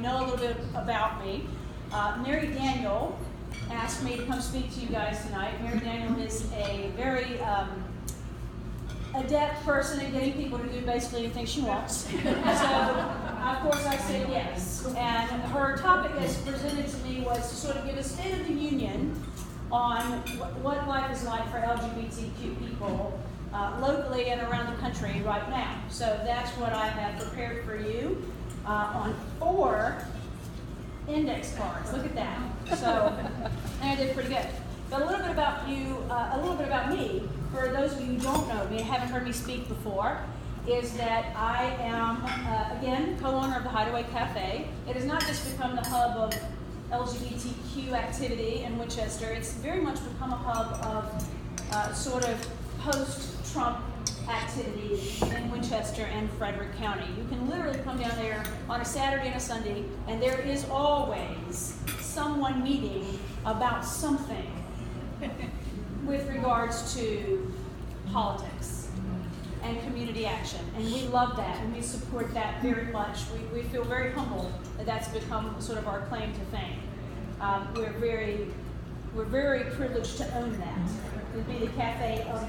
know a little bit about me. Mary Daniel asked me to come speak to you guys tonight. Mary Daniel is a very adept person at getting people to do basically anything she wants. So, of course, I said yes. And her topic as presented to me was to sort of give a State of the Union on what life is like for LGBTQ people locally and around the country right now. So that's what I have prepared for you on 4 index cards. Look at that. So I did pretty good. But a little bit about you, a little bit about me, for those of you who don't know me, haven't heard me speak before, is that I am, again, co-owner of the Hideaway Cafe. It has not just become the hub of LGBTQ activity in Winchester, it's very much become a hub of sort of post-Trump activity in Winchester and Frederick County. You can literally come down there on a Saturday and a Sunday, and there is always someone meeting about something with regards to politics and community action. And we love that, and we support that very much. We feel very humbled that that's become sort of our claim to fame. We're very privileged to own that. It would be the cafe of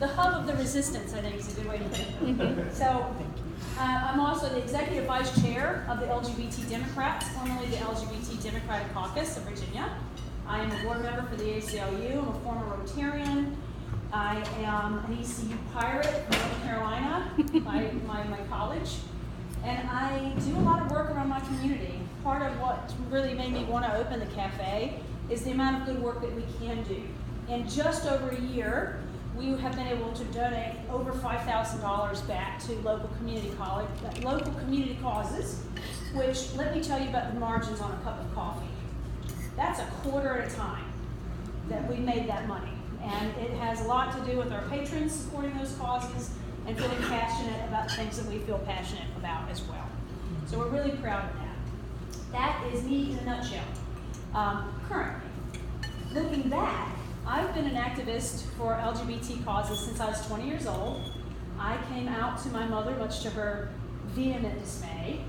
the hub of the resistance, I think is a good way to put it. So I'm also the executive vice chair of the LGBT Democrats, formerly the LGBT Democratic Caucus of Virginia. I am a board member for the ACLU. I'm a former Rotarian. I am an ECU pirate from North Carolina, my college. And I do a lot of work around my community. Part of what really made me want to open the cafe is the amount of good work that we can do. In just over a year, we have been able to donate over $5,000 back to local community causes, which, let me tell you about the margins on a cup of coffee. That's a quarter at a time that we made that money. And it has a lot to do with our patrons supporting those causes and feeling passionate about the things that we feel passionate about as well. So we're really proud of that. That is me in a nutshell. Currently, looking back, I've been an activist for LGBT causes since I was 20 years old. I came out to my mother, much to her vehement dismay,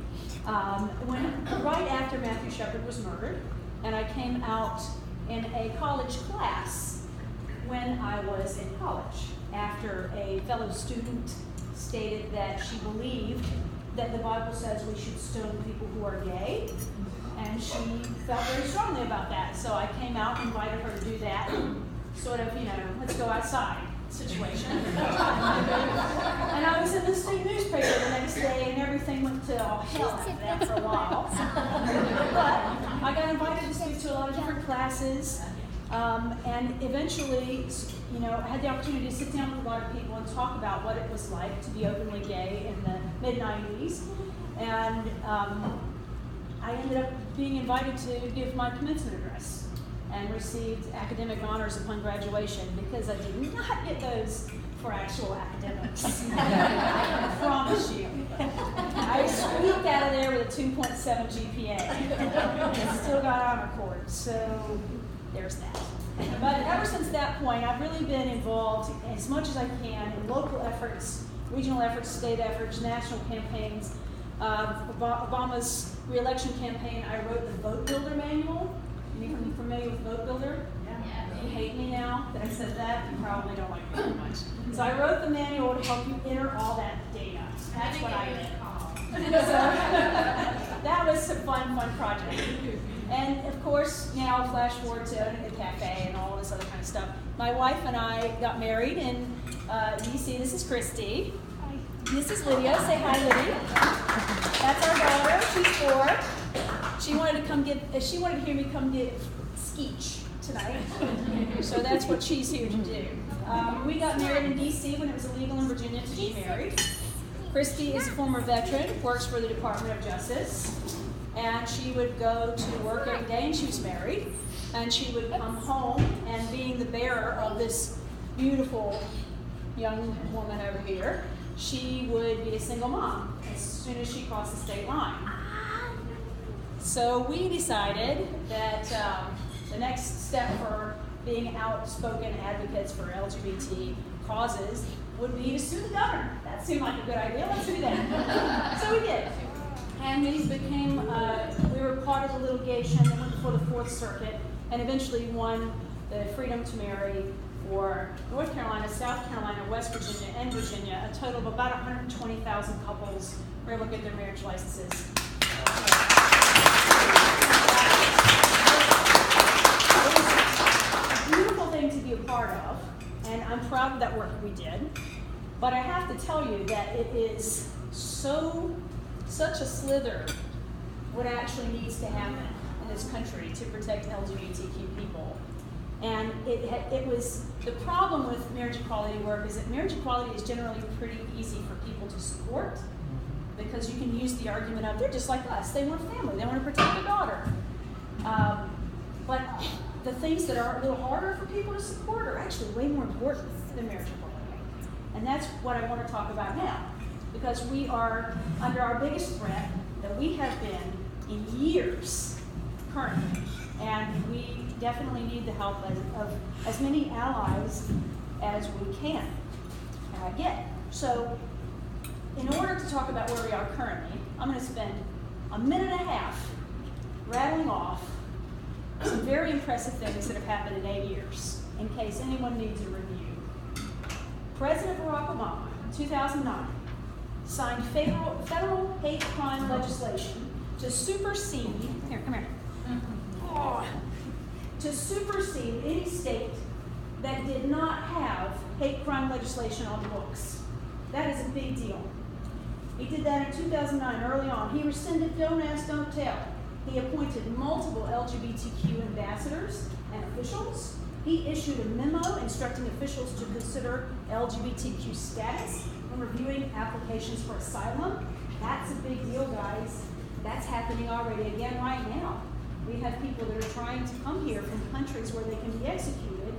right after Matthew Shepard was murdered, and I came out in a college class when I was in college, after a fellow student stated that she believed that the Bible says we should stone people who are gay, and she felt very strongly about that. So I came out and invited her to do that, sort of, let's go outside situation. And I was in the state newspaper the next day, and everything went to hell after that for a while. But I got invited to speak to a lot of different classes, and eventually, I had the opportunity to sit down with a lot of people and talk about what it was like to be openly gay in the mid-90s. And I ended up being invited to give my commencement address and received academic honors upon graduation, because I did not get those for actual academics. I promise you. I squeaked out of there with a 2.7 GPA and still got honor cords, so there's that. But ever since that point, I've really been involved as much as I can in local efforts, regional efforts, state efforts, national campaigns. Obama's re-election campaign, I wrote the Vote Builder manual. Are you familiar with Vote Builder? Yeah. You hate me now that I said that? You probably don't like me very much. So I wrote the manual to help you enter all that data. That's what I did. So that was a fun project. And of course, now flash forward to owning the cafe and all this other kind of stuff. My wife and I got married in DC. This is Christy. Hi. This is Lydia. Say hi, Lydia. That's our daughter. She's 4. She wanted to hear me come give speech tonight. So that's what she's here to do. We got married in DC when it was illegal in Virginia to be married. Christy is a former veteran, works for the Department of Justice. And she would go to work every day, and she was married. And she would come home, and being the bearer of this beautiful young woman over here, she would be a single mom as soon as she crossed the state line. So we decided that the next step for being outspoken advocates for LGBT causes would be to sue the governor. That seemed like a good idea. Let's do that. So we did. And we became started the litigation, then went before the Fourth Circuit, and eventually won the freedom to marry for North Carolina, South Carolina, West Virginia, and Virginia. A total of about 120,000 couples were able to get their marriage licenses. It was a beautiful thing to be a part of, and I'm proud of that work we did. But I have to tell you that it is such a slither what actually needs to happen in this country to protect LGBTQ people. And it was, the problem with marriage equality work is that marriage equality is generally pretty easy for people to support, because you can use the argument of, they're just like us, they want family, they want to protect their daughter. But the things that are a little harder for people to support are actually way more important than marriage equality. And that's what I want to talk about now, because we are under our biggest threat that we have been in years currently, and we definitely need the help of as many allies as we can get. So in order to talk about where we are currently, I'm going to spend a minute and a half rattling off some very impressive things that have happened in 8 years, in case anyone needs a review. President Barack Obama, in 2009, signed federal hate crime legislation to supersede, to supersede any state that did not have hate crime legislation on the books. That is a big deal. He did that in 2009, early on. He rescinded Don't Ask, Don't Tell. He appointed multiple LGBTQ ambassadors and officials. He issued a memo instructing officials to consider LGBTQ status when reviewing applications for asylum. That's a big deal, guys. That's happening already again right now. We have people that are trying to come here from countries where they can be executed,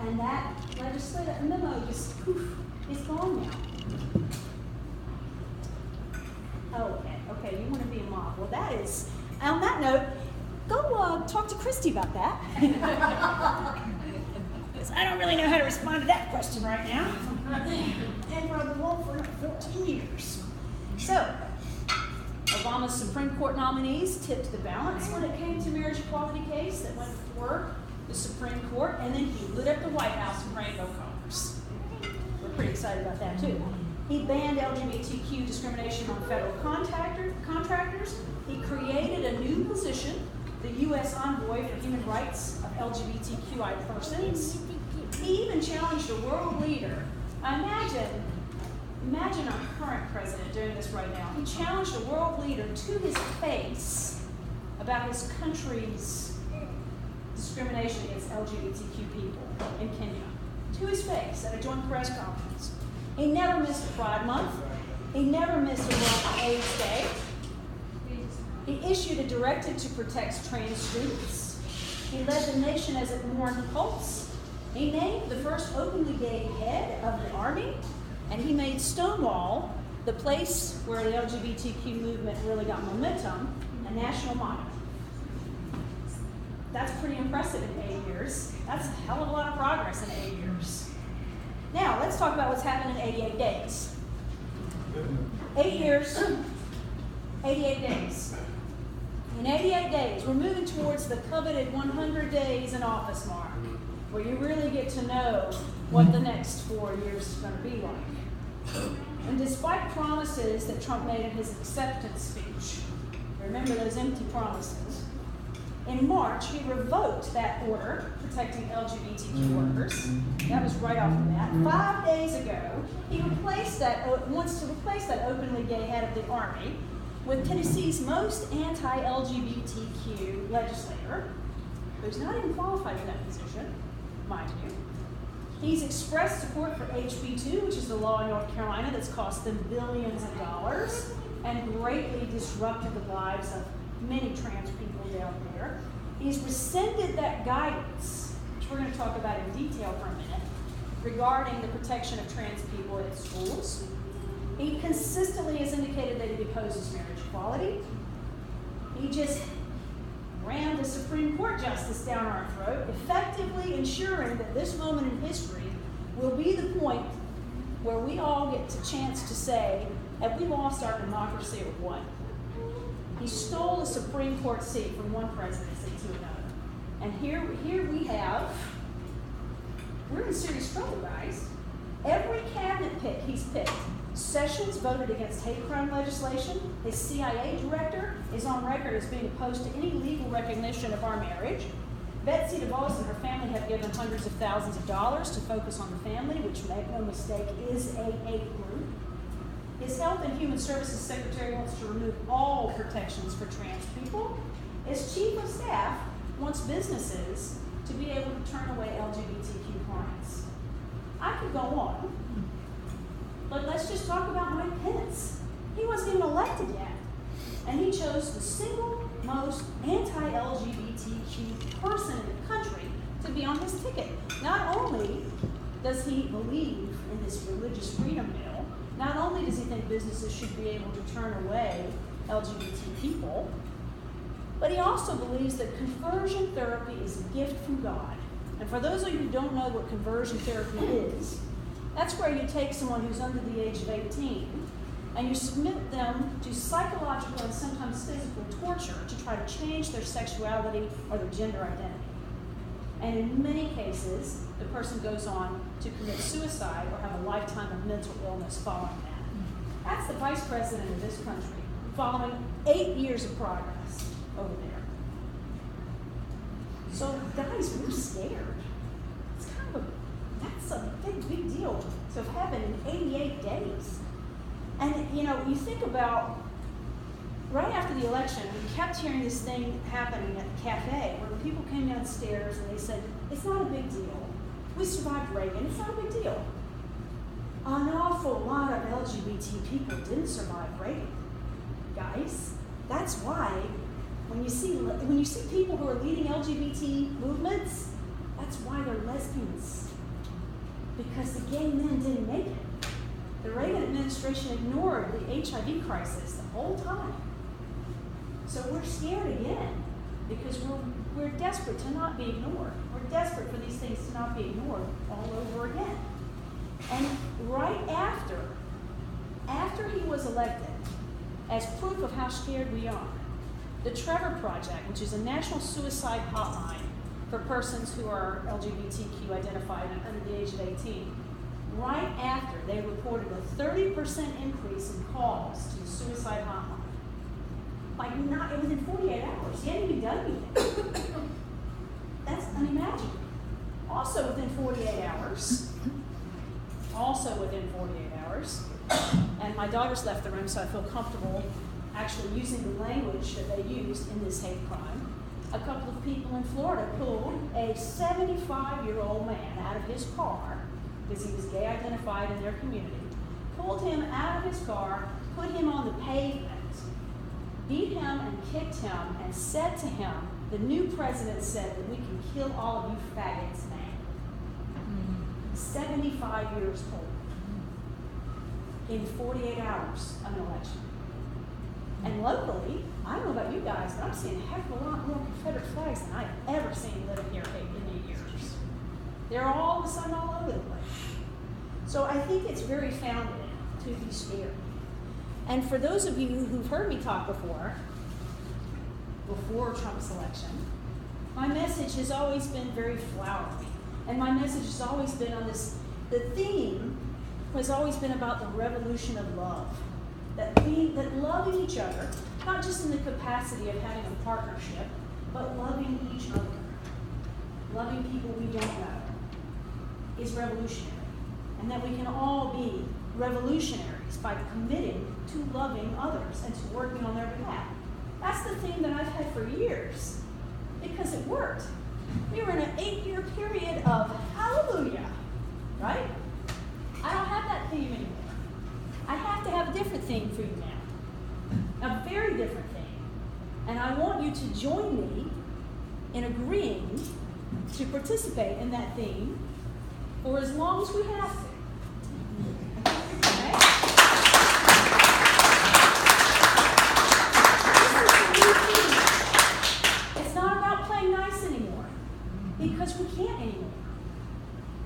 and that legislative memo just poof, is gone now. Oh, okay, you want to be a mom. Well, that is, on that note, go talk to Christy about that. Because I don't really know how to respond to that question right now. And I've been alone for 14 years. So, Obama's Supreme Court nominees tipped the balance when it came to marriage equality case that went before the Supreme Court, and then he lit up the White House in rainbow colors. We're pretty excited about that too. He banned LGBTQ discrimination on federal contractors. He created a new position, the U.S. Envoy for Human Rights of LGBTQI persons. He even challenged a world leader. Imagine our current president doing this right now. He challenged a world leader to his face about his country's discrimination against LGBTQ people in Kenya. To his face at a joint press conference. He never missed a Pride Month. He never missed a World AIDS Day. He issued a directive to protect trans students. He led the nation as it mourned cults. He named the first openly gay head of the Army. And he made Stonewall, the place where the LGBTQ movement really got momentum, a national monument. That's pretty impressive in 8 years. That's a hell of a lot of progress in 8 years. Now, let's talk about what's happened in 88 days. 8 years, 88 days. In 88 days, we're moving towards the coveted 100 days in office mark, where you really get to know what the next 4 years is going to be like. And despite promises that Trump made in his acceptance speech, remember those empty promises, in March he revoked that order protecting LGBTQ workers. That was right off the bat. 5 days ago, he wants to replace that openly gay head of the Army with Tennessee's most anti-LGBTQ legislator, who's not even qualified for that position, mind you. He's expressed support for HB 2, which is the law in North Carolina that's cost them billions of dollars and greatly disrupted the lives of many trans people down there. He's rescinded that guidance, which we're going to talk about in detail for a minute, regarding the protection of trans people at schools. He consistently has indicated that he opposes marriage equality. He just rammed a Supreme Court justice down our throat, effectively ensuring that this moment in history will be the point where we all get the chance to say, have we lost our democracy or what? He stole the Supreme Court seat from one presidency to another. And here we're in serious trouble, guys. Every cabinet pick he's picked. Sessions voted against hate crime legislation. His CIA director is on record as being opposed to any legal recognition of our marriage. Betsy DeVos and her family have given hundreds of thousands of dollars to focus on the family, which, make no mistake, is a hate group. His Health and Human Services Secretary wants to remove all protections for trans people. His Chief of Staff wants businesses to be able to turn away LGBTQ clients. I could go on, but let's just talk about Mike Pence. He wasn't even elected yet, and he chose the single most anti-LGBTQ person in the country to be on his ticket. Not only does he believe in this religious freedom bill, not only does he think businesses should be able to turn away LGBT people, but he also believes that conversion therapy is a gift from God. And for those of you who don't know what conversion therapy is, that's where you take someone who's under the age of 18 and you submit them to psychological and sometimes physical torture to try to change their sexuality or their gender identity. And in many cases, the person goes on to commit suicide or have a lifetime of mental illness following that. That's the vice president of this country, following 8 years of progress over there. So guys, we're scared. It's that's a big deal to have happened in 88 days. And you think about right after the election, we kept hearing this thing happening at the cafe where the people came downstairs and they said, it's not a big deal. We survived Reagan, it's not a big deal. An awful lot of LGBT people didn't survive Reagan, guys. That's why when you see people who are leading LGBT movements, that's why they're lesbians. Because the gay men didn't make it. The Reagan administration ignored the HIV crisis the whole time. So we're scared again because we're desperate to not be ignored. We're desperate for these things to not be ignored all over again. And right after he was elected, as proof of how scared we are, the Trevor Project, which is a national suicide hotline for persons who are LGBTQ identified and under the age of 18, right after they reported a 30% increase in calls to the suicide hotline. Like not within 48 hours. He hadn't even done anything. That's unimaginable. Also within 48 hours, and my daughter's left the room, so I feel comfortable actually using the language that they used in this hate crime. A couple of people in Florida pulled a 75-year-old man out of his car, because he was gay identified in their community, pulled him out of his car, put him on the pavement, beat him and kicked him, and said to him, the new president said that we can kill all of you faggots now. 75 years old. In 48 hours of an election. And locally, I don't know about you guys, but I'm seeing a heck of a lot more Confederate flags than I've ever seen living here in 8 years. They're all of a sudden all over the place. So I think it's very founded to be scared. And for those of you who've heard me talk before Trump's election, my message has always been very flowery. And my message has always been on this, the theme has always been about the revolution of love. That loving each other, not just in the capacity of having a partnership, but loving each other, loving people we don't know, is revolutionary. And that we can all be revolutionaries by committing to loving others and to working on their behalf. That's the theme that I've had for years, because it worked. We were in an 8-year period of hallelujah, right? I don't have that theme anymore. I have to have a different theme for you now. A very different theme. And I want you to join me in agreeing to participate in that theme for as long as we have to. Okay? This is the new theme. It's not about playing nice anymore, because we can't anymore.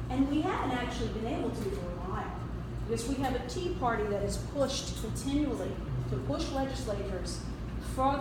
And we haven't actually been able to for a while. Because we have a Tea Party that is pushed continually to push legislators further